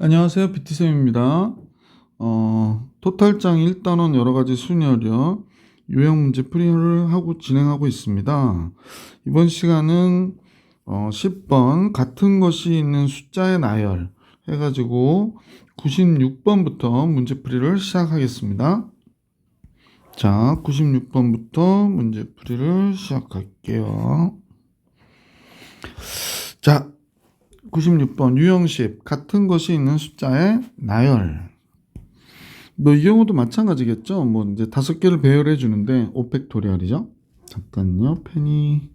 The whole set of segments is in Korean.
안녕하세요. BT쌤입니다. 토탈장 1단원 여러가지 순위어려 유형 문제 풀이를 하고 진행하고 있습니다. 이번 시간은 10번 같은 것이 있는 숫자의 나열 해가지고 96번부터 문제 풀이를 시작하겠습니다. 자, 96번부터 문제 풀이를 시작할게요. 자, 96번 유형식 같은 것이 있는 숫자의 나열. 뭐 이 경우도 마찬가지겠죠. 뭐 이제 5개를 배열해 주는데 5팩토리얼이죠. 잠깐요. 펜이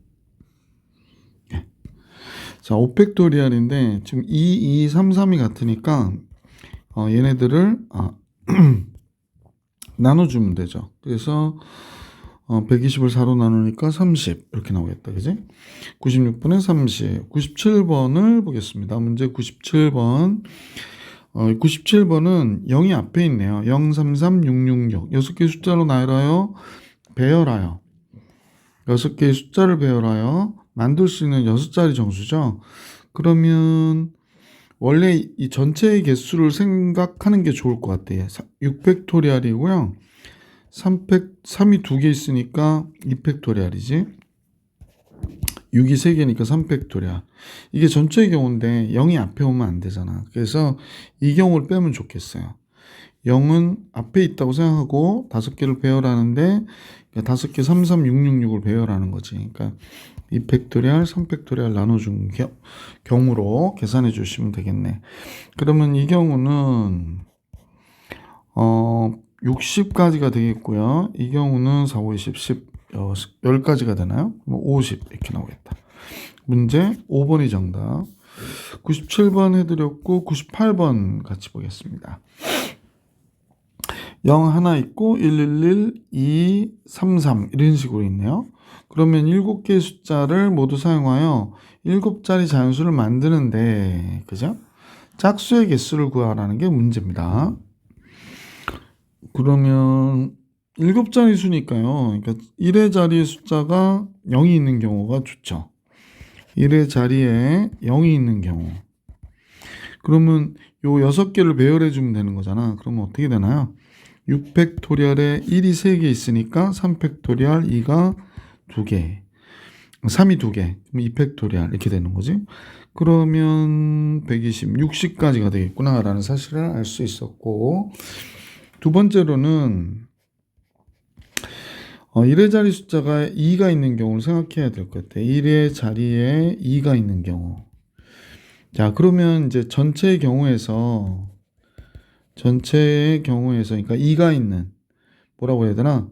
네. 자, 5팩토리얼인데 지금 2, 2, 3, 3이 같으니까 얘네들을 나눠주면 되죠. 그래서 120을 4로 나누니까 30 이렇게 나오겠다. 그지? 96번에 30, 97번을 보겠습니다. 문제 97번. 97번은 0이 앞에 있네요. 0, 3, 3, 6, 6, 6. 6개의 숫자로 나열하여 배열하여 6개의 숫자를 배열하여 만들 수 있는 6자리 정수죠. 그러면 원래 이 전체의 개수를 생각하는 게 좋을 것 같아요. 6팩토리얼이고요. 3이 2개 있으니까 2팩토리얼이지. 6이 3개니까 3팩토리얼. 이게 전체의 경우인데 0이 앞에 오면 안 되잖아. 그래서 이 경우를 빼면 좋겠어요. 0은 앞에 있다고 생각하고 5개를 배열하는데 5개 3, 3, 6, 6, 6을 배열하는 거지. 그러니까 2팩토리얼, 3팩토리얼 나눠준 경우로 계산해 주시면 되겠네. 그러면 이 경우는 60까지가 되겠고요. 이 경우는 4, 5, 20, 10, 10까지가 되나요? 뭐 50 이렇게 나오겠다. 문제 5번이 정답. 97번 해드렸고 98번 같이 보겠습니다. 0 하나 있고 111, 2, 3, 3 이런 식으로 있네요. 그러면 7개의 숫자를 모두 사용하여 7자리 자연수를 만드는데 그죠? 짝수의 개수를 구하라는 게 문제입니다. 그러면 7자리 수니까요. 그러니까 1의 자리의 숫자가 0이 있는 경우가 좋죠. 1의 자리에 0이 있는 경우. 그러면 요 6개를 배열해 주면 되는 거잖아. 그러면 어떻게 되나요? 6팩토리얼에 1이 3개 있으니까 3팩토리얼 2가 2개. 3이 2개. 그럼 2팩토리얼 이렇게 되는 거지. 그러면 120, 60까지가 되겠구나 라는 사실을 알 수 있었고, 두 번째로는 1의 자리 숫자가 2가 있는 경우를 생각해야 될 것 같아. 1의 자리에 2가 있는 경우. 자, 그러면 이제 전체의 경우에서 그러니까 2가 있는 뭐라고 해야 되나?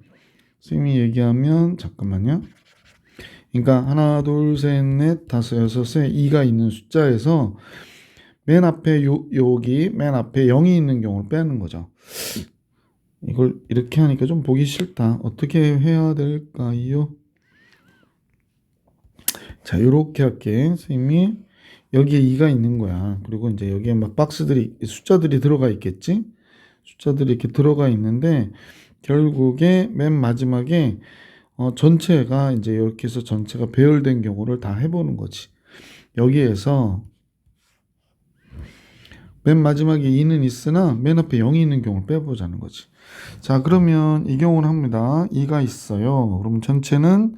선생님이 얘기하면 잠깐만요. 그러니까 하나, 둘, 셋, 넷, 다섯, 여섯에 2가 있는 숫자에서 맨 앞에 여기 맨 앞에 0이 있는 경우를 빼는 거죠. 이걸 이렇게 하니까 좀 보기 싫다. 어떻게 해야 될까요? 자, 이렇게 할게. 선생님이 여기에 2가 있는 거야. 그리고 이제 여기에 막 숫자들이 들어가 있겠지? 숫자들이 이렇게 들어가 있는데 결국에 맨 마지막에 전체가 이제 이렇게 해서 전체가 배열된 경우를 다 해보는 거지. 여기에서 맨 마지막에 2는 있으나 맨 앞에 0이 있는 경우를 빼보자는 거지. 자, 그러면 이 경우를 합니다. 2가 있어요. 그럼 전체는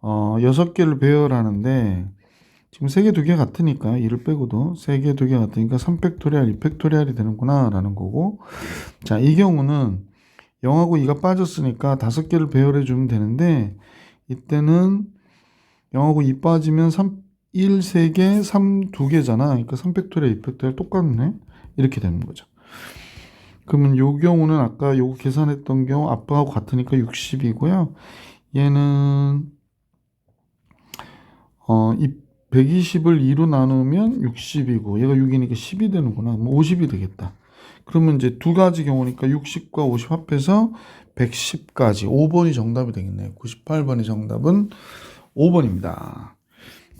6개를 배열하는데 지금 3개, 2개 같으니까 2를 빼고도 3개, 2개 같으니까 3팩토리얼, 2팩토리얼이 되는구나 라는 거고, 자, 이 경우는 0하고 2가 빠졌으니까 5개를 배열해 주면 되는데 이때는 0하고 2 빠지면 1, 3개, 3, 2개잖아. 그러니까 3팩토리얼, 2팩토리얼 똑같네. 이렇게 되는 거죠. 그러면 요 경우는 아까 요거 계산했던 경우 아빠하고 같으니까 60이고요. 얘는 120을 2로 나누면 60이고 얘가 6이니까 10이 되는구나. 뭐 50이 되겠다. 그러면 이제 두 가지 경우니까 60과 50 합해서 110까지 5번이 정답이 되겠네요. 98번의 정답은 5번입니다.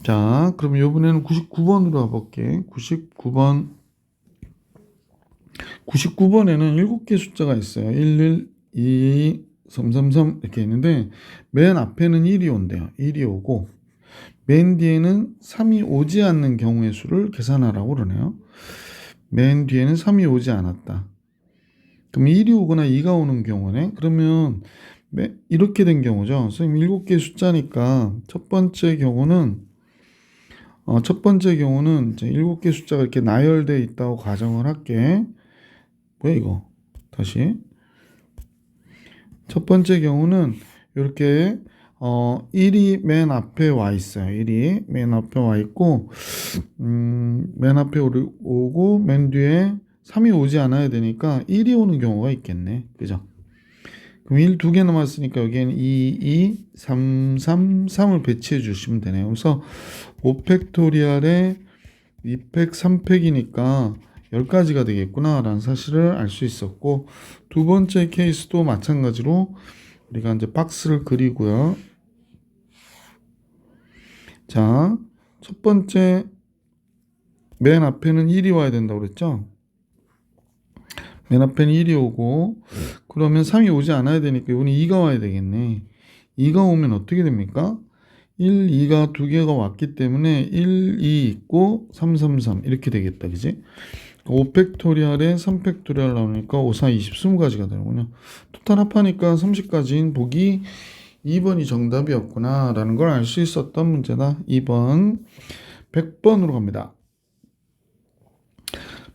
자, 그럼 이번에는 99번으로 가볼게. 99번에는 7개 숫자가 있어요. 11, 2, 3, 3, 3 이렇게 있는데 맨 앞에는 1이 온대요. 1이 오고 맨 뒤에는 3이 오지 않는 경우의 수를 계산하라고 그러네요. 맨 뒤에는 3이 오지 않았다. 그럼 1이 오거나 2가 오는 경우네. 그러면 이렇게 된 경우죠. 선생님 7개의 숫자니까 첫 번째 경우는 이제 7개의 숫자가 이렇게 나열되어 있다고 가정을 할게. 뭐야 이거? 다시. 첫 번째 경우는 이렇게 1이 맨 앞에 와 있어요. 1이 맨 앞에 와 있고 맨 앞에 오고 맨 뒤에 3이 오지 않아야 되니까 1이 오는 경우가 있겠네. 그죠? 그럼 1 두 개 남았으니까 여기에는 2, 3, 3을 배치해 주시면 되네요. 그래서 5팩토리얼에 2팩, 3팩이니까 10가지가 되겠구나 라는 사실을 알 수 있었고, 두 번째 케이스도 마찬가지로 우리가 이제 박스를 그리고요. 자, 첫 번째 맨 앞에는 1이 와야 된다고 그랬죠? 맨 앞에는 1이 오고, 그러면 3이 오지 않아야 되니까 이거는 2가 와야 되겠네. 2가 오면 어떻게 됩니까? 1, 2가 두 개가 왔기 때문에 1, 2 있고 3, 3, 3 이렇게 되겠다. 그지? 5팩토리얼에 3팩토리얼 나오니까 5, 4, 20, 20가지가 되는군요. 토탈 합하니까 30가지인 보기 2번이 정답이었구나 라는 걸 알 수 있었던 문제다. 2번 100번으로 갑니다.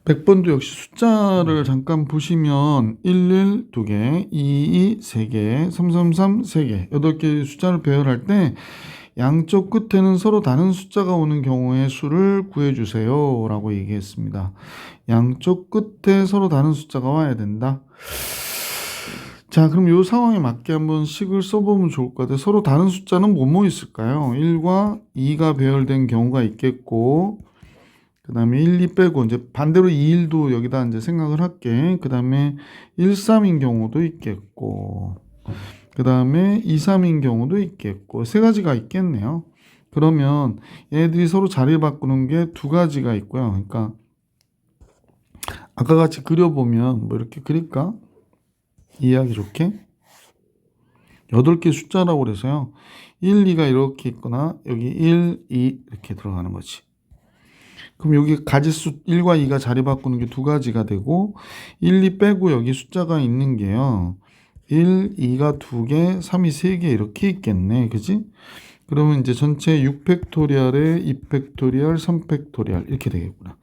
100번도 역시 숫자를 잠깐 보시면 11 2개, 22 3개, 333 3개, 8개의 숫자를 배열할 때 양쪽 끝에는 서로 다른 숫자가 오는 경우의 수를 구해주세요 라고 얘기했습니다. 양쪽 끝에 서로 다른 숫자가 와야 된다. 자, 그럼 이 상황에 맞게 한번 식을 써보면 좋을 것 같아요. 서로 다른 숫자는 뭐뭐 있을까요? 1과 2가 배열된 경우가 있겠고, 그 다음에 1, 2 빼고 이제 반대로 2, 1도 여기다 이제 생각을 할게. 그 다음에 1, 3인 경우도 있겠고, 그 다음에 2, 3인 경우도 있겠고, 세 가지가 있겠네요. 그러면 얘들이 서로 자리 바꾸는 게 두 가지가 있고요. 그러니까 아까 같이 그려보면 뭐 이렇게 그릴까? 이해하기 좋게 8개 숫자라고 그래서요. 1, 2가 이렇게 있거나 여기 1, 2 이렇게 들어가는 거지. 그럼 여기 가지수 1과 2가 자리 바꾸는 게 두 가지가 되고 1, 2 빼고 여기 숫자가 있는 게요. 1, 2가 2개, 3이 3개 이렇게 있겠네. 그지? 그러면 이제 전체 6팩토리얼에 2팩토리얼, 3팩토리얼 이렇게 되겠구나.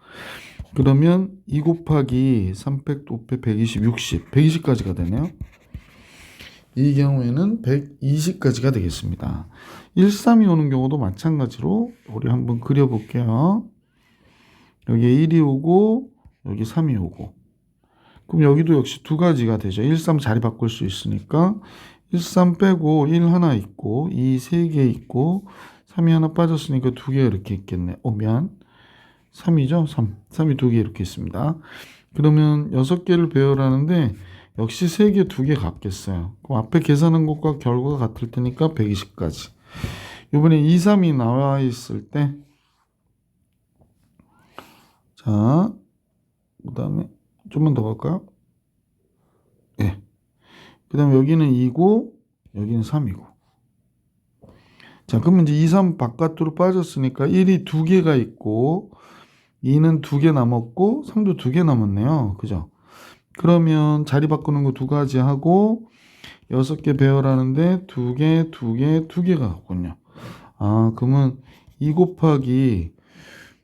그러면 2 곱하기 3팩, 5팩, 120, 60, 120까지가 되네요. 이 경우에는 120까지가 되겠습니다. 1, 3이 오는 경우도 마찬가지로 우리 한번 그려볼게요. 여기에 1이 오고 여기 3이 오고, 그럼 여기도 역시 두 가지가 되죠. 1, 3 자리 바꿀 수 있으니까 1, 3 빼고 1 하나 있고 2, 3개 있고 3이 하나 빠졌으니까 두 개 이렇게 있겠네. 미안. 3이죠. 3이 두 개 이렇게 있습니다. 그러면 6개를 배열하는데 역시 3개, 2개 같겠어요. 그럼 앞에 계산한 것과 결과가 같을 테니까 120까지. 이번에 2, 3이 나와 있을 때, 자, 그 다음에 좀만 더 갈까요? 예. 그 다음에 여기는 2고 여기는 3이고. 자, 그러면 이제 2, 3 바깥으로 빠졌으니까 1이 2개가 있고 2는 2개 남았고 3도 2개 남았네요. 그죠? 그러면 자리 바꾸는 거 두 가지 하고 6개 배열하는데 2개, 2개, 2개가 같군요. 그러면 2 곱하기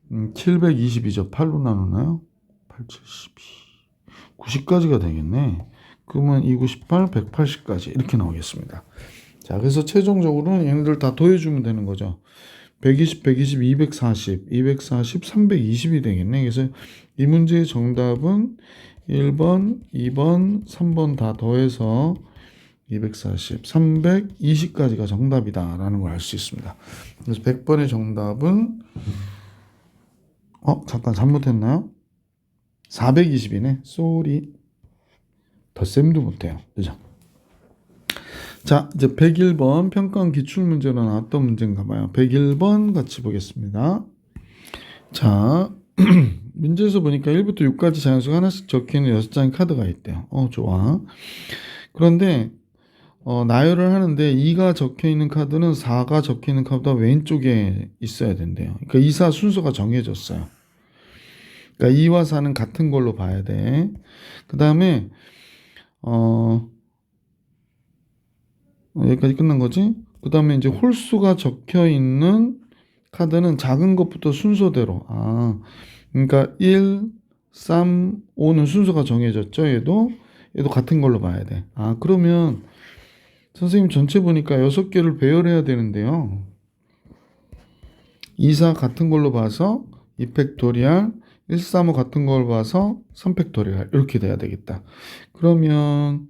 720이죠. 8로 나누나요? 8, 72, 90까지가 되겠네. 그러면 2, 98, 180까지 이렇게 나오겠습니다. 자, 그래서 최종적으로는 얘네들 다 더해주면 되는 거죠. 120, 120, 240, 240, 320이 되겠네. 그래서 이 문제의 정답은 1번, 2번, 3번 다 더해서 240, 320까지가 정답이다 라는 걸 알 수 있습니다. 그래서 100번의 정답은 잠깐 잘못했나요? 420이네. 쏘리. 덧셈도 못해요. 그죠? 자, 이제 101번 평가원 기출문제로 나왔던 문제인가 봐요. 101번 같이 보겠습니다. 자, 문제에서 보니까 1부터 6까지 자연수가 하나씩 적혀있는 6장의 카드가 있대요. 좋아. 그런데 나열을 하는데 2가 적혀있는 카드는 4가 적혀있는 카드보다 왼쪽에 있어야 된대요. 그러니까 2, 4 순서가 정해졌어요. 그러니까 2와 4는 같은 걸로 봐야 돼. 그 다음에 여기까지 끝난 거지? 그 다음에 이제 홀수가 적혀 있는 카드는 작은 것부터 순서대로. 그러니까 1, 3, 5는 순서가 정해졌죠? 얘도 같은 걸로 봐야 돼. 그러면 선생님 전체 보니까 6개를 배열해야 되는데요. 2, 4 같은 걸로 봐서 2팩토리얼, 1, 3, 5 같은 걸 봐서 3팩토리얼 이렇게 돼야 되겠다. 그러면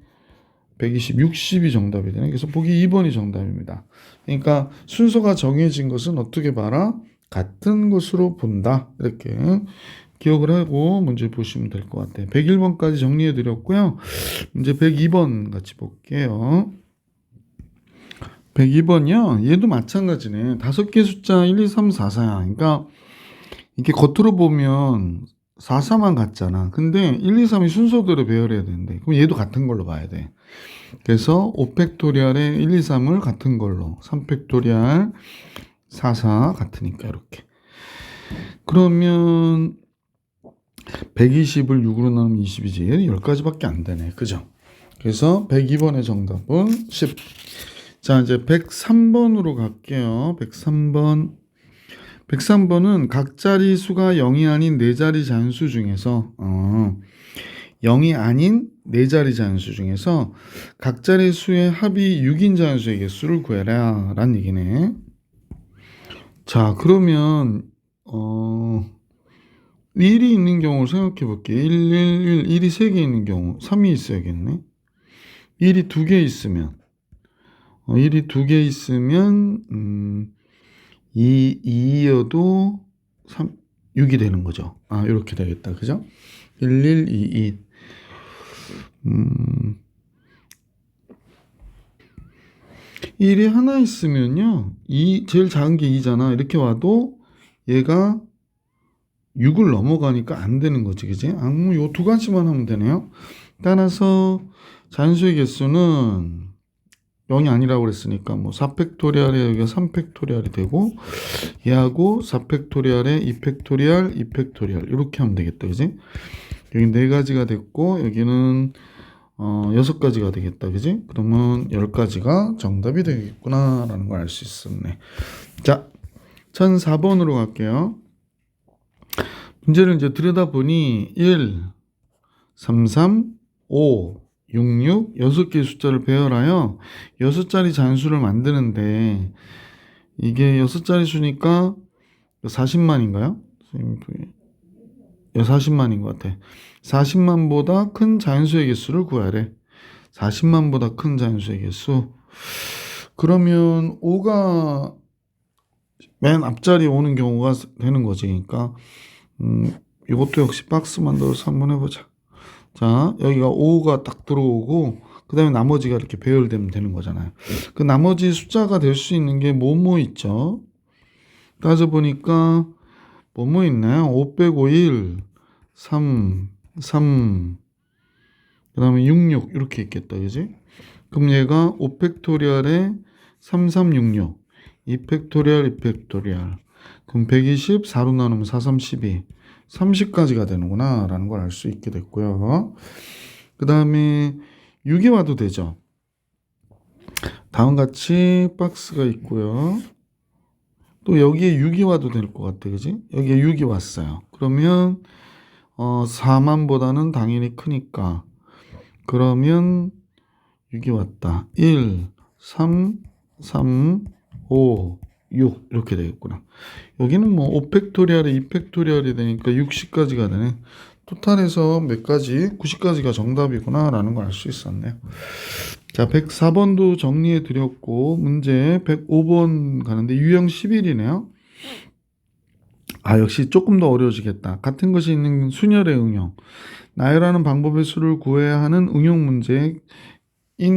120, 60이 정답이 되네. 그래서 보기 2번이 정답입니다. 그러니까 순서가 정해진 것은 어떻게 봐라? 같은 것으로 본다. 이렇게 기억을 하고 문제 보시면 될 것 같아요. 101번까지 정리해 드렸고요. 문제 102번 같이 볼게요. 102번이요. 얘도 마찬가지네. 5개 숫자 1, 2, 3, 4, 4야. 그러니까 이게 겉으로 보면 4, 4만 같잖아. 근데 1, 2, 3이 순서대로 배열해야 되는데 그럼 얘도 같은 걸로 봐야 돼. 그래서 5팩토리얼에 1, 2, 3을 같은 걸로 3팩토리얼 4, 4 같으니까 이렇게. 그러면 120을 6으로 나누면 20이지. 얘는 10가지밖에 안 되네. 그죠? 그래서 102번의 정답은 10. 자, 이제 103번으로 갈게요. 103번. 103번은 각 자리 수가 0이 아닌 4자리 잔수 중에서 0이 아닌 4자리 잔수 중에서 각 자리 수의 합이 6인 잔수의 개수를 구해라 라는 얘기네. 자, 그러면 1이 있는 경우를 생각해 볼게. 1, 1, 1이 3개 있는 경우 3이 있어야겠네. 1이 2개 있으면 1이 2개 있으면 2이어도 6이 되는 거죠. 이렇게 되겠다. 그죠? 1, 1, 2, 2. 1이 하나 있으면요. 제일 작은 게 2잖아. 이렇게 와도 얘가 6을 넘어가니까 안 되는 거지. 그지? 요 2가지만 하면 되네요. 따라서 잔수의 개수는 0이 아니라고 그랬으니까 4팩토리얼에 여기가 3팩토리얼이 되고 얘하고 4팩토리얼에 2팩토리얼, 2팩토리얼 이렇게 하면 되겠다. 그지? 여기 4가지가 됐고 여기는 6가지가 되겠다. 그지? 그러면 10가지가 정답이 되겠구나 라는 걸 알 수 있었네. 자, 1004번으로 갈게요. 문제를 이제 들여다보니 1, 3, 3, 5, 6, 6, 6개의 숫자를 배열하여 6자리 잔수를 만드는데 이게 6자리 수니까 40만인가요? 40만인 것 같아. 40만보다 큰 잔수의 개수를 구하래. 40만보다 큰 잔수의 개수. 그러면 5가 맨 앞자리에 오는 경우가 되는 거지. 그러니까 이것도 역시 박스 만들어서 한번 해보자. 자, 여기가 5가 딱 들어오고 그 다음에 나머지가 이렇게 배열되면 되는 거잖아요. 그 나머지 숫자가 될 수 있는 게 뭐뭐 있죠? 따져보니까 뭐뭐 있나요? 5 빼고 1, 3, 3, 그 다음에 6, 6 이렇게 있겠다. 그지? 그럼 얘가 5팩토리얼에 3, 3, 6, 6 2팩토리얼, 2팩토리얼 그럼 120, 4로 나누면 4, 3, 12 30까지가 되는구나 라는 걸 알 수 있게 됐고요. 그 다음에 6이 와도 되죠. 다음같이 박스가 있고요. 또 여기에 6이 와도 될 것 같아. 그지? 여기에 6이 왔어요. 그러면 4만보다는 당연히 크니까 그러면 6이 왔다. 1, 3, 3, 5, 6 이렇게 되겠구나. 여기는 5팩토리얼에 2팩토리얼이 되니까 60까지가 되네. 토탈에서 몇 가지? 90까지가 정답이구나 라는 걸 알 수 있었네요. 자, 104번도 정리해 드렸고 문제 105번 가는데 유형 11이네요. 역시 조금 더 어려워지겠다. 같은 것이 있는 순열의 응용. 나열하는 방법의 수를 구해야 하는 응용 문제인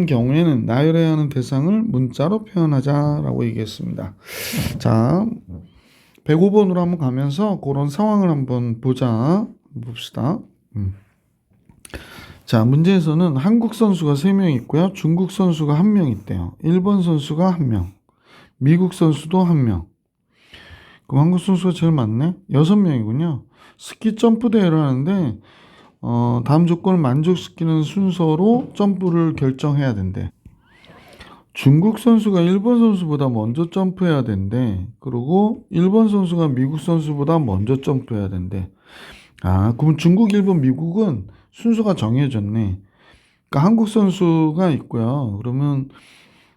경우에는 나열해야 하는 대상을 문자로 표현하자라고 얘기했습니다. 자, 105번으로 한번 가면서 그런 상황을 한번 봅시다. 자, 문제에서는 한국 선수가 3명 있고요. 중국 선수가 1명 있대요. 일본 선수가 1명. 미국 선수도 1명. 그럼 한국 선수가 제일 많네? 6명이군요. 스키 점프 대회를 하는데 다음 조건을 만족시키는 순서로 점프를 결정해야 된대. 중국 선수가 일본 선수보다 먼저 점프해야 된대. 그리고 일본 선수가 미국 선수보다 먼저 점프해야 된대. 아, 그럼 중국, 일본, 미국은 순서가 정해졌네. 그러니까 한국 선수가 있고요. 그러면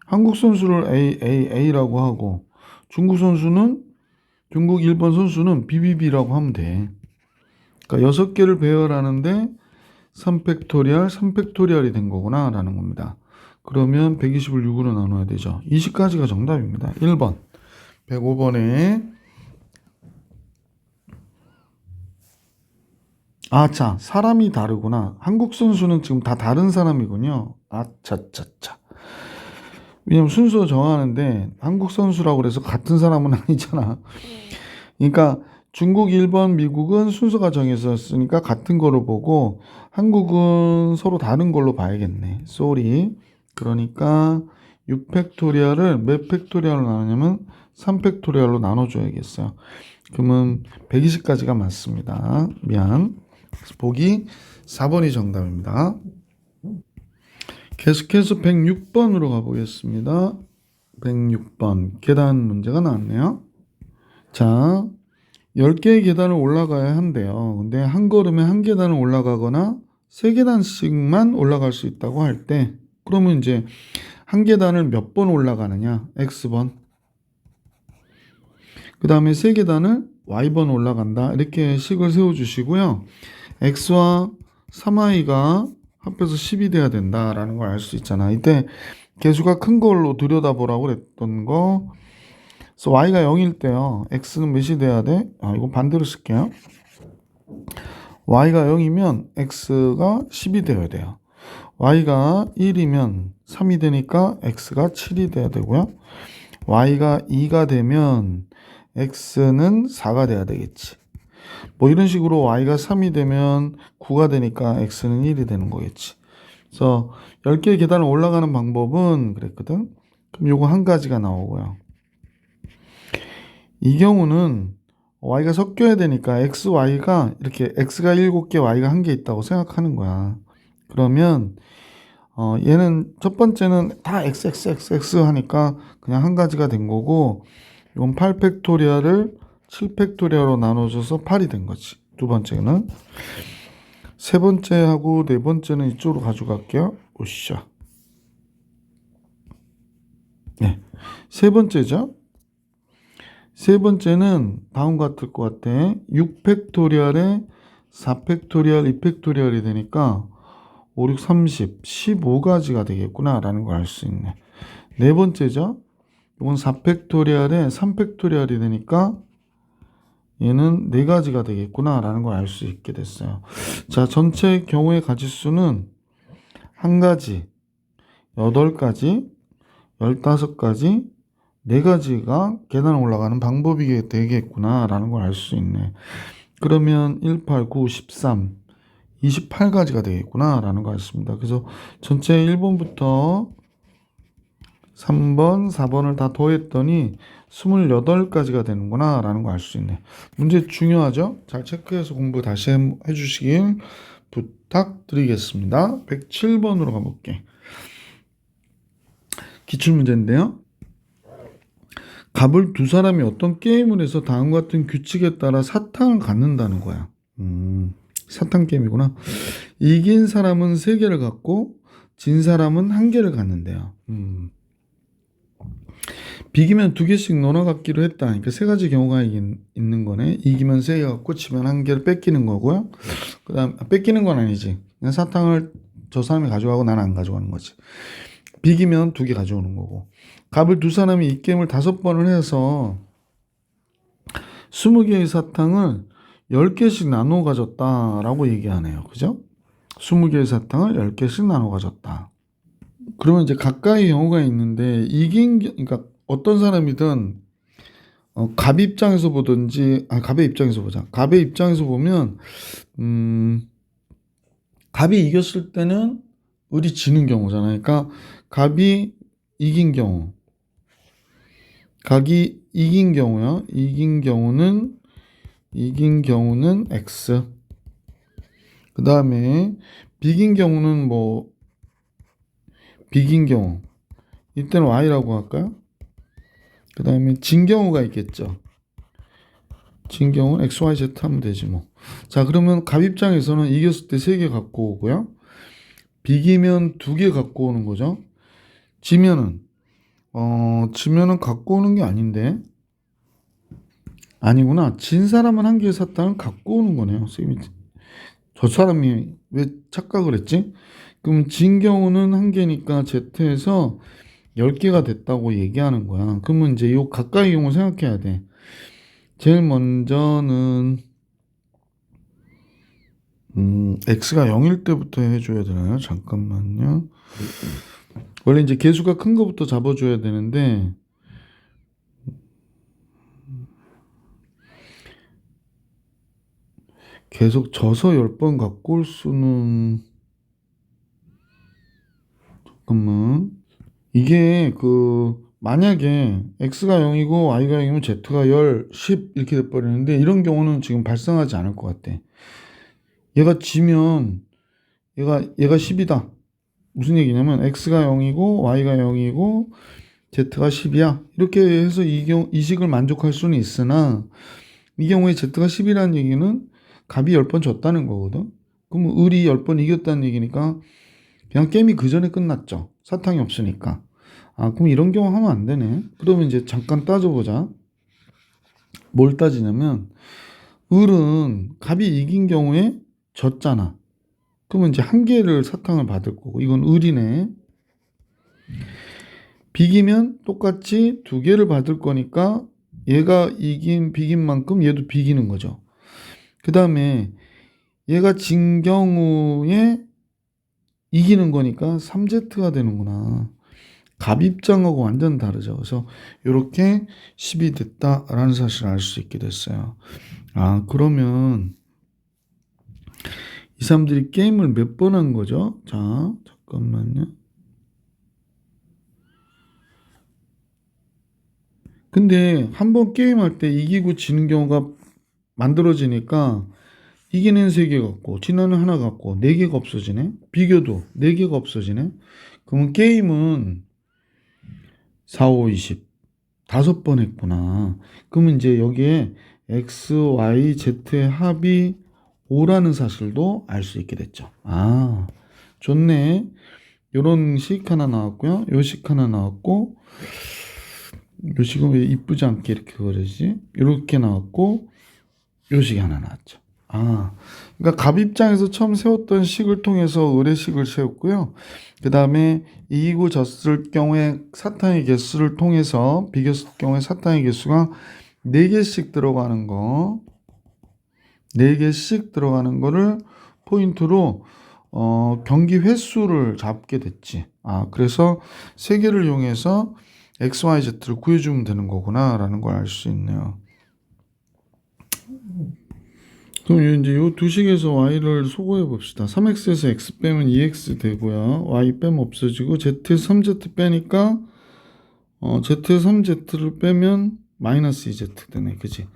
한국 선수를 A라고 하고 중국, 일본 선수는 BBB라고 하면 돼. 그러니까 6개를 배열하는데 3팩토리얼이 된 거구나 라는 겁니다. 그러면 120을 6으로 나눠야 되죠. 20까지가 정답입니다. 1번. 105번에 아차, 사람이 다르구나. 한국 선수는 지금 다 다른 사람이군요. 아차차차. 왜냐면 순서 정하는데 한국 선수라고 그래서 같은 사람은 아니잖아. 그러니까 중국, 일본, 미국은 순서가 정해졌으니까 같은 거로 보고 한국은 서로 다른 걸로 봐야겠네. 쏘리. 그러니까 6팩토리얼을 몇 팩토리얼로 나누냐면 3팩토리얼로 나눠줘야겠어요. 그러면 120까지가 맞습니다. 미안. 보기 4번이 정답입니다. 계속해서 106번으로 가보겠습니다. 106번 계단 문제가 나왔네요. 자, 10개의 계단을 올라가야 한대요. 근데 한 걸음에 한 계단을 올라가거나 3계단씩만 올라갈 수 있다고 할 때, 그러면 이제 한 계단을 몇 번 올라가느냐? X번. 그 다음에 3계단을 Y번 올라간다. 이렇게 식을 세워주시고요. X와 3Y가 합해서 10이 돼야 된다라는 걸 알 수 있잖아. 이때 개수가 큰 걸로 들여다보라고 그랬던 거. 그래서 Y가 0일 때요. X는 몇이 돼야 돼? 이거 반대로 쓸게요. Y가 0이면 X가 10이 되어야 돼요. Y가 1이면 3이 되니까 X가 7이 돼야 되고요. Y가 2가 되면 X는 4가 돼야 되겠지. 뭐 이런 식으로 Y가 3이 되면 9가 되니까 X는 1이 되는 거겠지. 그래서 10개의 계단을 올라가는 방법은 그랬거든. 그럼 요거 한 가지가 나오고요. 이 경우는 Y가 섞여야 되니까 X, Y가 이렇게 X가 7개, Y가 1개 있다고 생각하는 거야. 그러면 얘는 첫 번째는 다 XXXX 하니까 그냥 한 가지가 된 거고, 이건 8팩토리얼을 7팩토리얼로 나눠줘서 8이 된 거지. 두 번째는. 세 번째하고 네 번째는 이쪽으로 가져갈게요. 오샤. 네. 세 번째죠. 세 번째는 다음 같을 것 같아. 6팩토리얼에 4팩토리얼, 2팩토리얼이 되니까 5, 6, 30, 15가지가 되겠구나 라는 걸 알 수 있네. 네 번째죠. 이건 4팩토리얼에 3팩토리얼이 되니까 얘는 4가지가 되겠구나 라는 걸 알 수 있게 됐어요. 자, 전체 경우의 가지수는 1가지, 8가지, 15가지, 4가지가 계단을 올라가는 방법이 되겠구나 라는 걸 알 수 있네. 그러면 1, 8, 9, 13, 28가지가 되겠구나 라는 걸 알습니다. 그래서 전체 1번부터 3번, 4번을 다 더했더니 28가지가 되는구나 라는 걸 알 수 있네. 문제 중요하죠? 잘 체크해서 공부 다시 해주시길 부탁드리겠습니다. 107번으로 가볼게. 기출문제인데요. 갑을 두 사람이 어떤 게임을 해서 다음과 같은 규칙에 따라 사탕을 갖는다는 거야. 사탕 게임이구나. 이긴 사람은 3개를 갖고 진 사람은 1개를 갖는데요. 비기면 2개씩 나눠 갖기로 했다. 그러니까 3가지 경우가 있는 거네. 이기면 3개 갖고 지면 1개를 뺏기는 거고요. 그 다음 뺏기는 건 아니지. 그냥 사탕을 저 사람이 가져가고 나는 안 가져가는 거지. 비기면 2개 가져오는 거고. 갑을 두 사람이 이 게임을 5번을 해서 20개의 사탕을 10개씩 나눠 가졌다라고 얘기하네요. 그죠? 20개의 사탕을 10개씩 나눠 가졌다. 그러면 이제 가까이 경우가 있는데 그러니까 어떤 사람이든 갑 입장에서 보든지 갑의 입장에서 보자. 갑의 입장에서 보면 갑이 이겼을 때는 을이 지는 경우잖아요. 그러니까 갑이 이긴 경우, 각이 이긴 경우요. 이긴 경우는 이긴 경우는 x. 그 다음에 비긴 경우는 뭐 비긴 경우 이때는 y라고 할까요? 그 다음에 진 경우가 있겠죠. 진 경우는 x, y, z 하면 되지 뭐. 자, 그러면 갑 입장에서는 이겼을 때 3개 갖고 오고요. 비기면 2개 갖고 오는 거죠. 지면은 갖고 오는 게 아닌데. 아니구나. 진 사람은 1개 사탕을 갖고 오는 거네요. 쌤이 저 사람이 왜 착각을 했지? 그럼 진 경우는 1개니까 Z에서 10개가 됐다고 얘기하는 거야. 그러면 이제 요 가까이 경우 생각해야 돼. 제일 먼저는 x가 0일 때부터 해줘야 되나요? 잠깐만요. 원래 이제 개수가 큰 거부터 잡아줘야 되는데 계속 져서 10번 갖고 올 수는 잠깐만. 이게 만약에 x가 0이고 y가 0이면 z가 10, 10 이렇게 돼버리는데 이런 경우는 지금 발생하지 않을 것 같아. 얘가 지면 얘가 10이다. 무슨 얘기냐면 x가 0이고 y가 0이고 z가 10이야. 이렇게 해서 이 식을 만족할 수는 있으나 이 경우에 z가 10이라는 얘기는 갑이 10번 졌다는 거거든. 그럼 을이 10번 이겼다는 얘기니까 그냥 게임이 그 전에 끝났죠. 사탕이 없으니까. 아, 그럼 이런 경우 하면 안 되네. 그러면 이제 잠깐 따져보자. 뭘 따지냐면 을은 갑이 이긴 경우에 졌잖아. 그러면 이제 1개를 사탕을 받을 거고 이건 을이네. 비기면 똑같이 2개를 받을 거니까 얘가 비긴 만큼 얘도 비기는 거죠. 그 다음에 얘가 진 경우에 이기는 거니까 3Z가 되는구나. 갑 입장하고 완전 다르죠. 그래서 이렇게 10이 됐다라는 사실을 알 수 있게 됐어요. 아, 그러면 이 사람들이 게임을 몇 번 한 거죠? 자, 잠깐만요. 근데 한 번 게임할 때 이기고 지는 경우가 만들어지니까 이기는 3개 같고 지나는 하나 같고 4개가 없어지네. 비교도 4개가 없어지네. 그러면 게임은 4, 5, 20 5번 했구나. 그러면 이제 여기에 X, Y, Z의 합이 5라는 사실도 알 수 있게 됐죠. 아, 좋네. 요런 식 하나 나왔고요. 요 식 하나 나왔고 요 식은 왜 이쁘지 않게 이렇게 그려지지? 이렇게 나왔고 요 식이 하나 나왔죠. 아, 그러니까 갑 입장에서 처음 세웠던 식을 통해서 의례식을 세웠고요. 그 다음에 이기고 졌을 경우에 사탕의 개수를 통해서 비겼을 경우에 사탕의 개수가 4개씩 들어가는 거, 4개씩 들어가는 거를 포인트로 경기 횟수를 잡게 됐지. 아, 그래서 3개를 이용해서 x, y, z를 구해주면 되는 거구나 라는 걸 알 수 있네요. 그럼 이제 이 두 식에서 y를 소거해 봅시다. 3x에서 x 빼면 2x 되고요. y 빼면 없어지고 z에서 3z 빼니까 z에서 3z를 빼면 마이너스 2z 되네. 그지?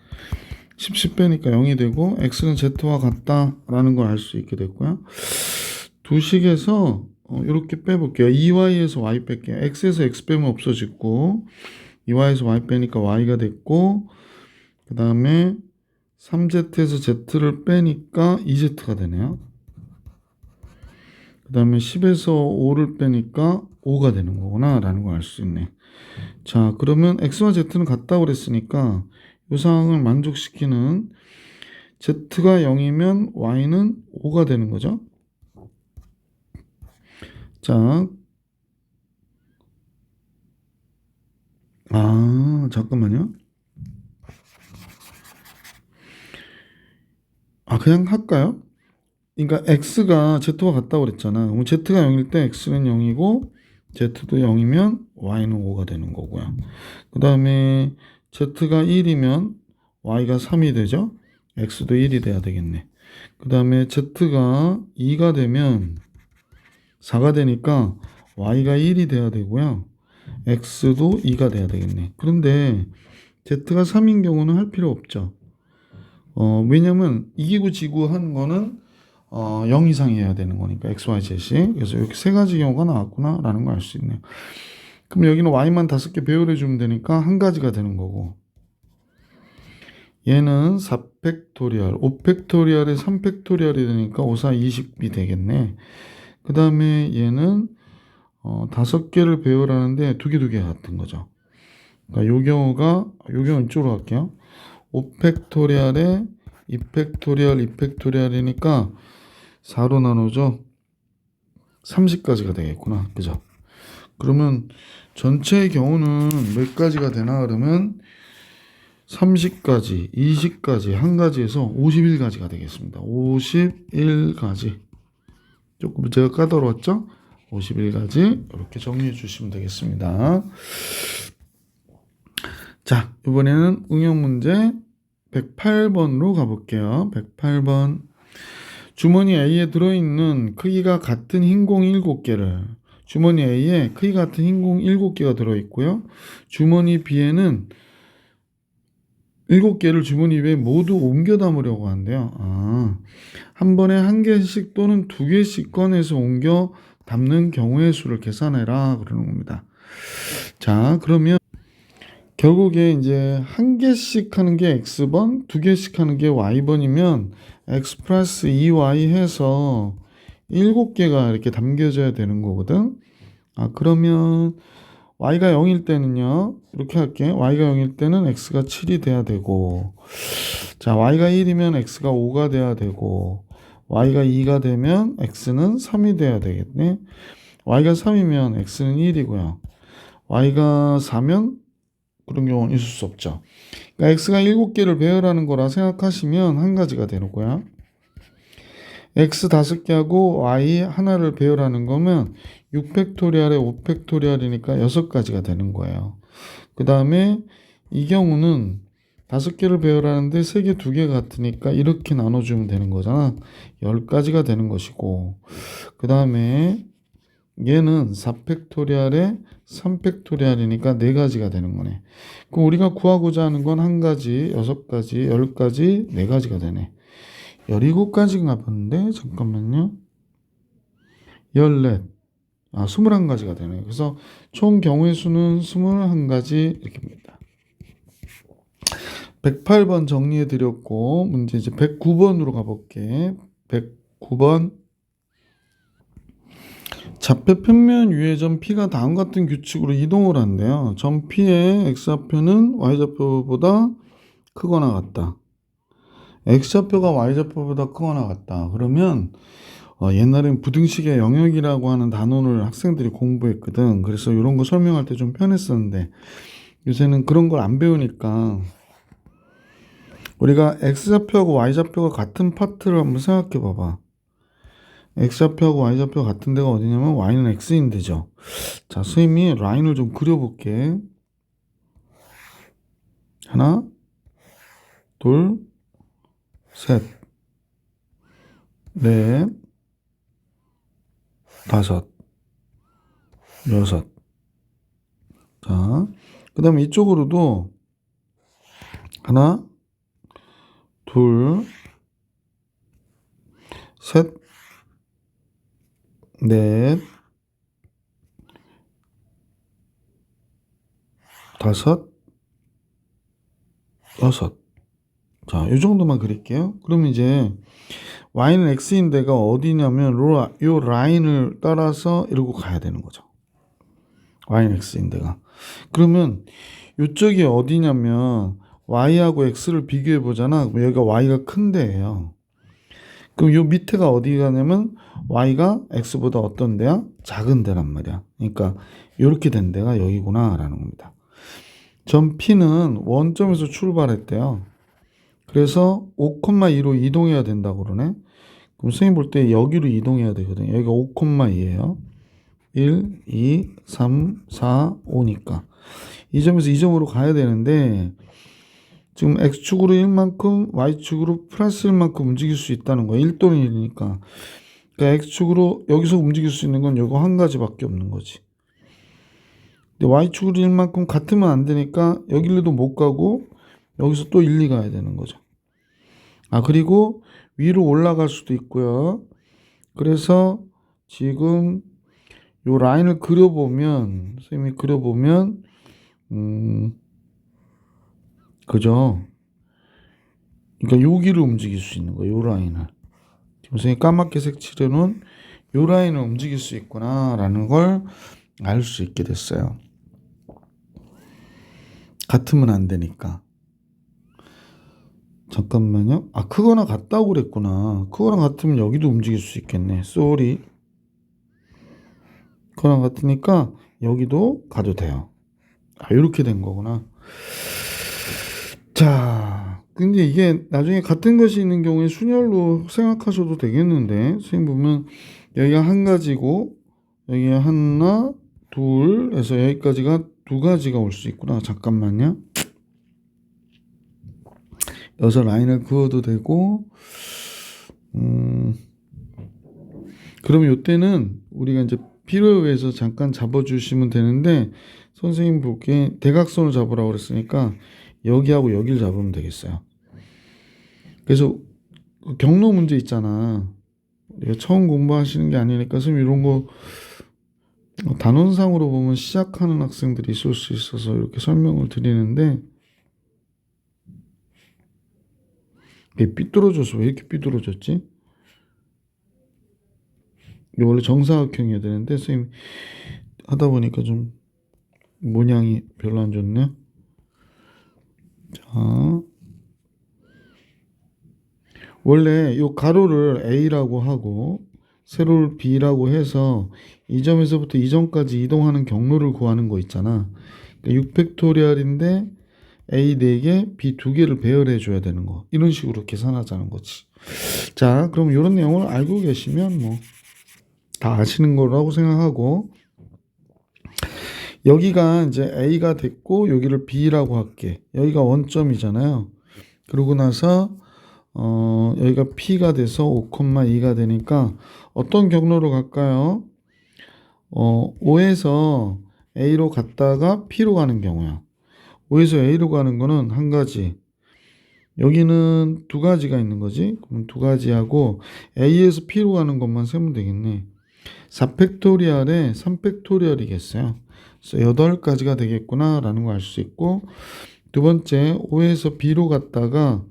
10 빼니까 0이 되고 x는 z와 같다라는 걸 알 수 있게 됐고요. 두 식에서 이렇게 빼볼게요. 2y에서 y 뺄게요. x에서 x 빼면 없어지고 2y에서 y 빼니까 y가 됐고 그 다음에 3z에서 z를 빼니까 2z가 되네요. 그 다음에 10에서 5를 빼니까 5가 되는 거구나 라는 걸 알 수 있네. 자, 그러면 x와 z는 같다고 그랬으니까 이 상황을 만족시키는 z가 0이면 y는 5가 되는 거죠. 자, 잠깐만요. 그냥 할까요? 그러니까 x가 z와 같다고 그랬잖아. 그럼 z가 0일 때 x는 0이고 z도 0이면 y는 5가 되는 거고요. 그 다음에 z가 1이면 y가 3이 되죠. x도 1이 돼야 되겠네. 그 다음에 z가 2가 되면 4가 되니까 y가 1이 돼야 되고요. x도 2가 돼야 되겠네. 그런데 z가 3인 경우는 할 필요 없죠. 왜냐면 이기고 지고 하는 거는 0 이상이어야 되는 거니까 x, y, z이. 그래서 이렇게 세 가지 경우가 나왔구나 라는 걸 알 수 있네요. 그럼 여기는 y만 5개 배열해 주면 되니까 한 가지가 되는 거고, 얘는 4팩토리얼, 5팩토리얼에 3팩토리얼이 되니까 5, 4, 20이 되겠네. 그 다음에 얘는 5개를 배열하는데 두 개 같은 거죠. 그러니까 요 경우 이쪽으로 갈게요. 5팩토리얼에 2팩토리얼, 2팩토리얼이니까 4로 나누죠. 30까지가 되겠구나. 그죠? 그러면 전체의 경우는 몇 가지가 되나? 그러면 30가지, 20가지, 한 가지에서 51가지가 되겠습니다. 51가지. 조금 문제가 까다로웠죠? 51가지. 이렇게 정리해 주시면 되겠습니다. 자, 이번에는 응용 문제 108번으로 가볼게요. 108번. 주머니 A에 들어있는 크기가 같은 흰 공 7개를, 주머니 A에 크기 같은 흰 공 7개가 들어있고요. 주머니 B에는 7개를 주머니 B에 모두 옮겨 담으려고 한대요. 한 번에 한 개씩 또는 두 개씩 꺼내서 옮겨 담는 경우의 수를 계산해라 그러는 겁니다. 자, 그러면 결국에 이제 한 개씩 하는 게 x번, 두 개씩 하는 게 y번이면 x 플러스 2y 해서 7개가 이렇게 담겨져야 되는 거거든. 그러면 y가 0일 때는요, 이렇게 할게. y가 0일 때는 x가 7이 돼야 되고, 자, y가 1이면 x가 5가 돼야 되고, y가 2가 되면 x는 3이 돼야 되겠네. y가 3이면 x는 1이고요. y가 4면 그런 경우는 있을 수 없죠. 그러니까 x가 7개를 배열하는 거라 생각하시면 한 가지가 되는 거야. x 5개하고 y 하나를 배열하는 거면 6팩토리얼에 5팩토리얼이니까 6가지가 되는 거예요. 그 다음에 이 경우는 5개를 배열하는데 3개, 2개 같으니까 이렇게 나눠주면 되는 거잖아. 10가지가 되는 것이고, 그 다음에 얘는 4팩토리얼에 3팩토리얼이니까 4가지가 되는 거네. 그럼 우리가 구하고자 하는 건 한 가지, 6가지, 10가지, 4가지가 되네. 17가지인가 봤는데, 잠깐만요. 14, 21가지가 되네. 그래서 총 경우의 수는 21가지 이렇게입니다. 108번 정리해 드렸고, 문제 이제 109번으로 가볼게. 109번. 좌표 평면 위의 점 P가 다음 같은 규칙으로 이동을 한대요. 점 P의 X좌표는 Y좌표보다 크거나 같다. X좌표가 Y좌표보다 크거나 같다. 그러면 옛날엔 부등식의 영역이라고 하는 단원을 학생들이 공부했거든. 그래서 이런 거 설명할 때 좀 편했었는데 요새는 그런 걸 안 배우니까 우리가 X좌표하고 Y좌표가 같은 파트를 한번 생각해 봐봐. X좌표하고 Y좌표가 같은 데가 어디냐면 Y는 X인 데죠. 자, 선생님이 라인을 좀 그려볼게. 하나, 둘, 셋, 넷, 다섯, 여섯. 자, 그 다음에 이쪽으로도 하나, 둘, 셋, 넷, 다섯, 여섯. 자, 이 정도만 그릴게요. 그러면 이제 y는 x인 데가 어디냐면 요 라인을 따라서 이러고 가야 되는 거죠. y는 x인 데가. 그러면 이쪽이 어디냐면 y하고 x를 비교해 보잖아. 그럼 여기가 y가 큰 데예요. 그럼 요 밑에가 어디 가냐면 y가 x보다 어떤 데야? 작은 데란 말이야. 그러니까 이렇게 된 데가 여기구나 라는 겁니다. 점 P는 원점에서 출발했대요. 그래서 5,2로 이동해야 된다고 그러네. 그럼 선생님 볼 때 여기로 이동해야 되거든요. 여기가 5,2예요. 1, 2, 3, 4, 5니까. 이 점에서 이 점으로 가야 되는데 지금 X축으로 1만큼 Y축으로 플러스 1만큼 움직일 수 있다는 거예요. 1 또는 1이니까. 그러니까 X축으로 여기서 움직일 수 있는 건 이거 한 가지밖에 없는 거지. 근데 Y축으로 1만큼 같으면 안 되니까 여기로도 못 가고 여기서 또 1, 2 가야 되는 거죠. 그리고 위로 올라갈 수도 있고요. 그래서 지금 요 라인을 그려보면, 선생님이 그려보면, 그죠? 그러니까 여기를 움직일 수 있는 거예요. 요 라인을. 지금 선생님이 까맣게 색칠해놓은 요 라인을 움직일 수 있구나라는 걸 알 수 있게 됐어요. 같으면 안 되니까. 잠깐만요. 크거나 같다고 그랬구나. 크거나 같으면 여기도 움직일 수 있겠네. 쏘리. 크거나 같으니까 여기도 가도 돼요. 이렇게 된 거구나. 자, 근데 이게 나중에 같은 것이 있는 경우에 순열로 생각하셔도 되겠는데, 선생님 보면 여기가 한 가지고, 여기가 하나, 둘, 해서 여기까지가 두 가지가 올 수 있구나. 잠깐만요. 여기서 라인을 그어도 되고, 그러면 이때는 우리가 이제 필요에 의해서 잠깐 잡아주시면 되는데, 선생님 보기에 대각선을 잡으라고 그랬으니까 여기하고 여기를 잡으면 되겠어요. 그래서 경로 문제 있잖아. 처음 공부하시는 게 아니니까 선생님 이런 거 단원상으로 보면 시작하는 학생들이 있을 수 있어서 이렇게 설명을 드리는데, 이게 삐뚤어져서 왜 이렇게 삐뚤어졌지? 이게 원래 정사각형이어야 되는데 선생님 하다 보니까 좀 모양이 별로 안 좋네. 자, 원래 이 가로를 A라고 하고 세로를 B라고 해서 이 점에서부터 이 점까지 이동하는 경로를 구하는 거 있잖아. 그러니까 6팩토리얼인데 A 4개, B 2개를 배열해 줘야 되는 거. 이런 식으로 계산하자는 거지. 자, 그럼 이런 내용을 알고 계시면 뭐 다 아시는 거라고 생각하고, 여기가 이제 A가 됐고 여기를 B라고 할게. 여기가 원점이잖아요. 그러고 나서 여기가 P가 돼서 5,2가 되니까 어떤 경로로 갈까요? 5에서 A로 갔다가 P로 가는 경우야. 5에서 A로 가는 거는 한 가지. 여기는 두 가지가 있는 거지. 그럼 두 가지하고 A에서 P로 가는 것만 세면 되겠네. 4팩토리얼에 3팩토리얼이겠어요. 그래서 8가지가 되겠구나 라는 걸 알 수 있고, 두 번째 5에서 B로 갔다가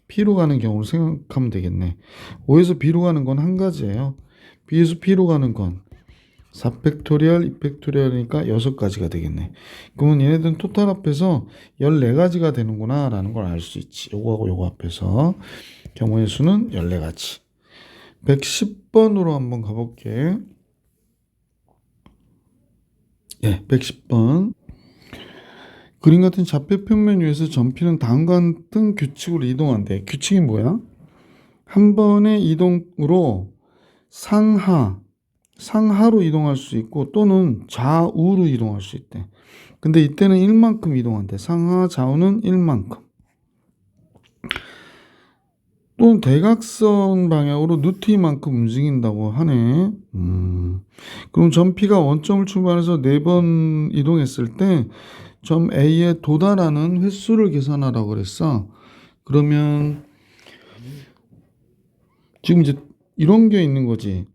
P로 가는 경우를 생각하면 되겠네. 5에서 B로 가는 건 한 가지예요. B에서 P로 가는 건 4팩토리얼, 2팩토리얼이니까 6가지가 되겠네. 그러면 얘네들은 토탈 합해서 14가지가 되는구나 라는 걸 알 수 있지. 요거하고 요거 합해서 경우의 수는 14가지. 110번으로 한번 가볼게. 110번. 그림 같은 좌표 평면 위에서 점피는 다음과 같은 규칙으로 이동한대. 규칙이 뭐야? 한 번의 이동으로 상하로 이동할 수 있고 또는 좌우로 이동할 수 있대. 근데 이때는 1만큼 이동한대. 상하, 좌우는 1만큼. 또는 대각선 방향으로 루트만큼 움직인다고 하네. 그럼 점 P가 원점을 출발해서 4번 이동했을 때 점 A에 도달하는 횟수를 계산하라고 그랬어. 그러면 지금 이제 이런 게 있는 거지.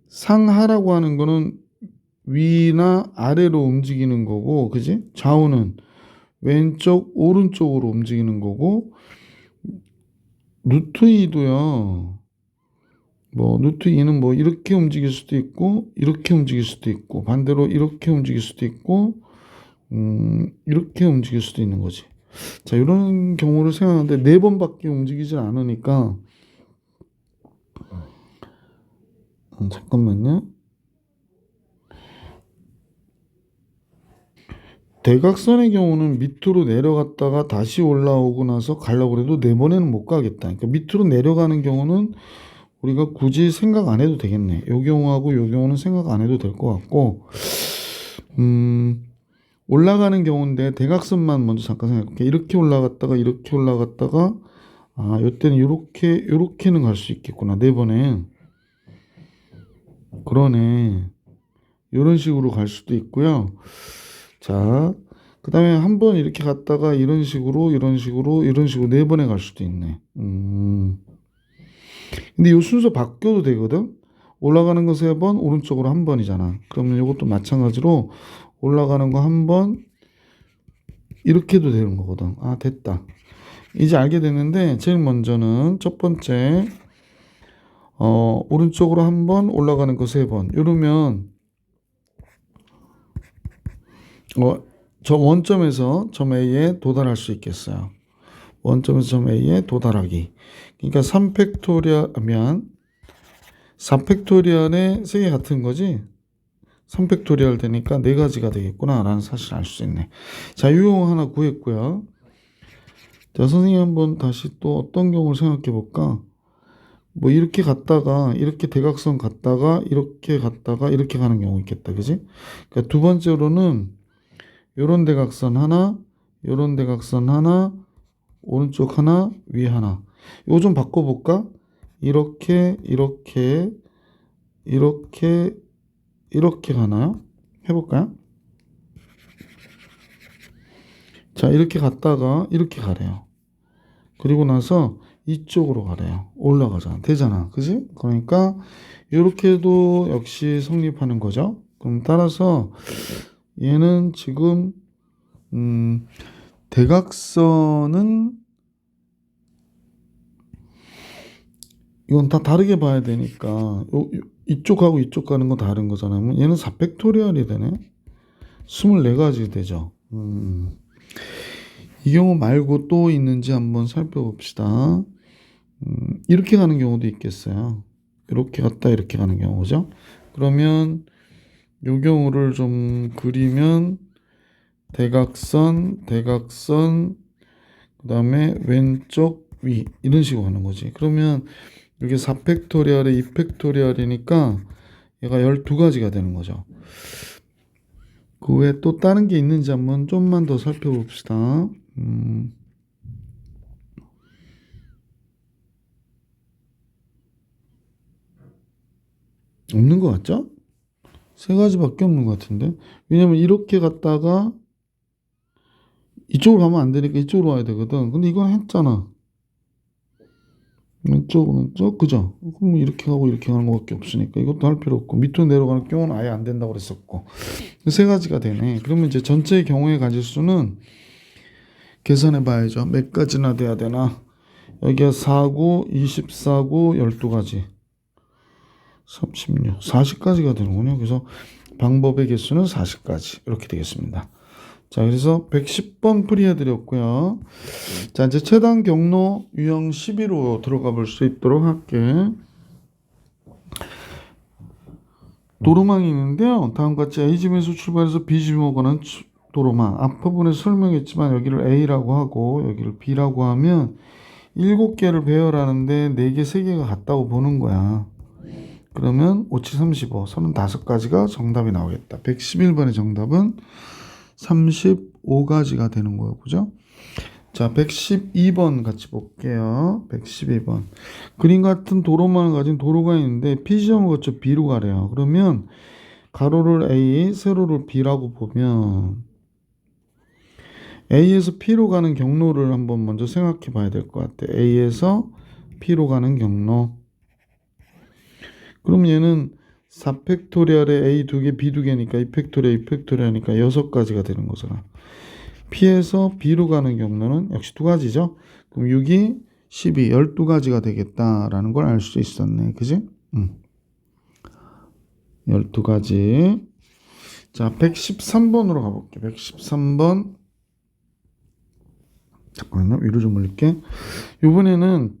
상하라고 하는 거는 위나 아래로 움직이는 거고, 그지? 좌우는 왼쪽, 오른쪽으로 움직이는 거고, 루트 2도요. 루트 2는 이렇게 움직일 수도 있고, 이렇게 움직일 수도 있고, 반대로 이렇게 움직일 수도 있고, 이렇게 움직일 수도 있는 거지. 자, 이런 경우를 생각하는데 4번밖에 움직이질 않으니까, 잠깐만요. 대각선의 경우는 밑으로 내려갔다가 다시 올라오고 나서 가려고 해도 4번에는 못 가겠다. 그러니까 밑으로 내려가는 경우는 우리가 굳이 생각 안 해도 되겠네. 요 경우하고 요 경우는 생각 안 해도 될 것 같고, 올라가는 경우인데 대각선만 먼저 잠깐 생각해볼게. 이렇게 올라갔다가 이렇게 올라갔다가 요때는 요렇게는 갈 수 있겠구나. 4번에. 그러네. 요런 식으로 갈 수도 있고요. 자, 그 다음에 한 번 이렇게 갔다가 이런 식으로 네 번에 갈 수도 있네. 근데 이 순서 바뀌어도 되거든. 올라가는 거 세 번, 오른쪽으로 한 번이잖아. 그러면 이것도 마찬가지로 올라가는 거 한 번, 이렇게 해도 되는 거거든. 아, 됐다. 이제 알게 됐는데, 제일 먼저는 첫 번째, 오른쪽으로 한 번, 올라가는 거 세 번. 이러면, 저 원점에서 점 A에 도달할 수 있겠어요. 원점에서 점 A에 도달하기. 그러니까 3팩토리얼 하면 4팩토리얼의 색이 같은 거지. 3팩토리얼 되니까 네 가지가 되겠구나 라는 사실을 알 수 있네. 자, 유형 하나 구했고요. 자, 선생님 한번 다시 또 어떤 경우를 생각해 볼까? 뭐 이렇게 갔다가 이렇게 대각선 갔다가 이렇게 갔다가 이렇게 가는 경우 있겠다. 그지? 그러니까 두 번째로는 요런 대각선 하나, 요런 대각선 하나, 오른쪽 하나, 위 하나. 요 좀 바꿔볼까? 이렇게, 이렇게, 이렇게, 이렇게 가나요? 해볼까요? 자, 이렇게 갔다가 이렇게 가래요. 그리고 나서 이쪽으로 가래요. 올라가잖아. 되잖아. 그지? 그러니까 이렇게도 역시 성립하는 거죠. 그럼 따라서 얘는 지금 대각선은 이건 다 다르게 봐야 되니까 이쪽하고 이쪽 가는 건 다른 거잖아요. 얘는 4팩토리얼이 되네. 24가지 되죠. 이 경우 말고 또 있는지 한번 살펴봅시다. 이렇게 가는 경우도 있겠어요. 이렇게 갔다 이렇게 가는 경우죠. 그러면 이 경우를 좀 그리면 대각선, 대각선, 그 다음에 왼쪽 위 이런 식으로 가는 거지. 그러면 이게 4팩토리얼에 2팩토리얼이니까 얘가 12가지가 되는 거죠. 그 외에 또 다른 게 있는지 한번 좀만 더 살펴봅시다. 없는 것 같죠? 세 가지밖에 없는 것 같은데. 왜냐면 이렇게 갔다가 이쪽으로 가면 안 되니까 이쪽으로 와야 되거든. 근데 이건 했잖아. 왼쪽, 오른쪽, 그죠? 그럼 이렇게 가고 이렇게 가는 것밖에 없으니까 이것도 할 필요 없고 밑으로 내려가는 경우는 아예 안 된다고 그랬었고 세 가지가 되네. 그러면 이제 전체의 경우의 가지수는 계산해 봐야죠. 몇 가지나 돼야 되나? 여기가 4구, 24구, 12가지. 36, 40가지가 되는군요. 그래서 방법의 개수는 40가지. 이렇게 되겠습니다. 자, 그래서 110번 풀이해드렸고요. 자, 이제 최단 경로 유형 12로 들어가 볼 수 있도록 할게. 도로망이 있는데요. 다음과 같이 A집에서 출발해서 B집으로 가는 도로망. 앞부분에 설명했지만 여기를 A라고 하고 여기를 B라고 하면 7개를 배열하는데 4개, 3개가 같다고 보는 거야. 그러면 5, 7, 35, 35가지가 정답이 나오겠다. 111번의 정답은 35가지가 되는 거예요. 그죠? 자, 112번 같이 볼게요. 112번. 그림 같은 도로망을 가진 도로가 있는데 P지점을 거쳐 B로 가래요. 그러면 가로를 A, 세로를 B라고 보면 A에서 P로 가는 경로를 한번 먼저 생각해 봐야 될 것 같아. A에서 P로 가는 경로. 그럼 얘는 4팩토리얼에 A 2개, B 2개니까 2팩토리얼, 2팩토리얼이니까 6가지가 되는 거잖아. P에서 B로 가는 경로는 역시 2가지죠. 그럼 6이 12, 12가지가 되겠다라는 걸 알 수 있었네. 그지? 12가지. 자, 113번으로 가볼게. 113번. 잠깐만요. 위로 좀 올릴게. 이번에는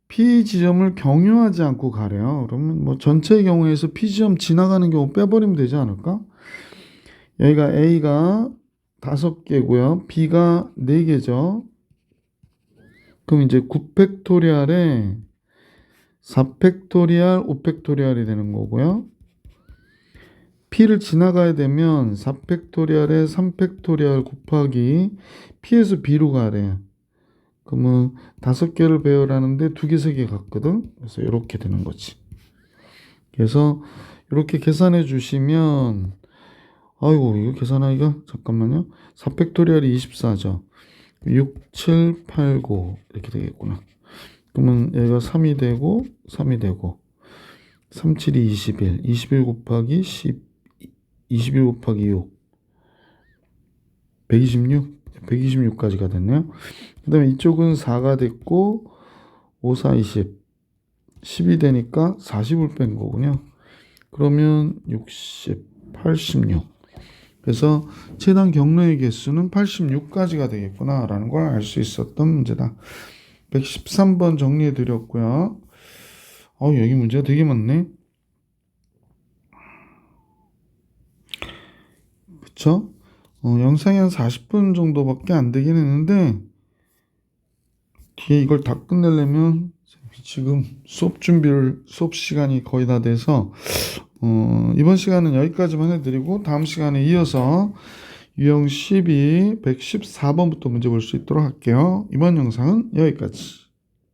P 지점을 경유하지 않고 가래요. 그러면 뭐 전체의 경우에서 P 지점 지나가는 경우 빼버리면 되지 않을까? 여기가 A가 5개고요. B가 4개죠. 그럼 이제 9팩토리얼에 4팩토리얼, 5팩토리얼이 되는 거고요. P를 지나가야 되면 4팩토리얼에 3팩토리얼 곱하기 P에서 B로 가래. 그러면 5개를 배열하는데 2개, 3개 같거든. 그래서 이렇게 되는 거지. 그래서 이렇게 계산해 주시면 아이고, 이거 계산하기가, 잠깐만요. 4팩토리얼이 24죠. 6, 7, 8, 9 이렇게 되겠구나. 그러면 얘가 3이 되고 3이 되고 3, 7이 21, 21 곱하기 10, 21 곱하기 6, 126, 126까지가 됐네요. 그 다음에 이쪽은 4가 됐고 5, 4, 20, 10이 되니까 40을 뺀 거군요. 그러면 60, 86. 그래서 최단 경로의 개수는 86까지가 되겠구나 라는 걸 알 수 있었던 문제다. 113번 정리해 드렸고요. 여기 문제가 되게 많네. 그쵸? 영상이 한 40분 정도밖에 안 되긴 했는데 뒤에 이걸 다 끝내려면 지금 수업 시간이 거의 다 돼서 이번 시간은 여기까지만 해드리고 다음 시간에 이어서 유형 12, 114번부터 문제 볼 수 있도록 할게요. 이번 영상은 여기까지.